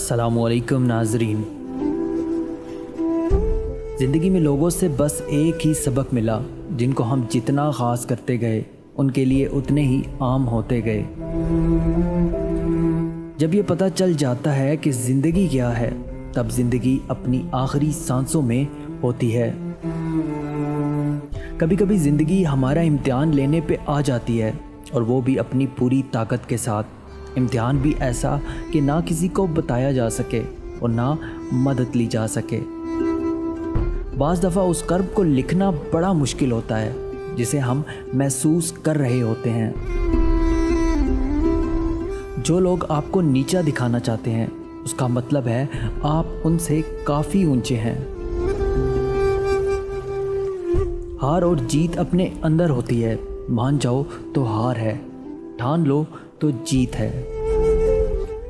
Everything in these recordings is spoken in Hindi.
अस्सलामुअलैकुम नाजरीन। ज़िंदगी में लोगों से बस एक ही सबक मिला, जिनको हम जितना ख़ास करते गए उनके लिए उतने ही आम होते गए। जब ये पता चल जाता है कि ज़िंदगी क्या है, तब ज़िंदगी अपनी आखिरी सांसों में होती है। कभी कभी ज़िंदगी हमारा इम्तिहान लेने पे आ जाती है, और वो भी अपनी पूरी ताकत के साथ। इम्तिहान भी ऐसा कि ना किसी को बताया जा सके और ना मदद ली जा सके। बाज़ दफ़ा उस कर्ब को लिखना बड़ा मुश्किल होता है जिसे हम महसूस कर रहे होते हैं। जो लोग आपको नीचा दिखाना चाहते हैं, उसका मतलब है आप उनसे काफ़ी ऊंचे हैं। हार और जीत अपने अंदर होती है। मान जाओ तो हार है, ठान लो तो जीत है।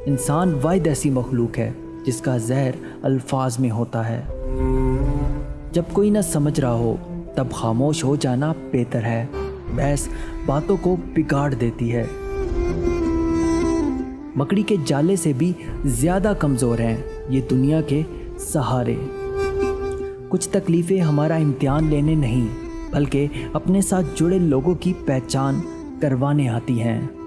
इंसान वाहिद ऐसी मखलूक है जिसका जहर अल्फाज में होता है। जब कोई ना समझ रहा हो तब खामोश हो जाना बेहतर है। बहस बातों को बिगाड़ देती है। मकड़ी के जाले से भी ज़्यादा कमज़ोर हैं ये दुनिया के सहारे। कुछ तकलीफ़ें हमारा इम्तिहान लेने नहीं, बल्कि अपने साथ जुड़े लोगों की पहचान करवाने आती हैं।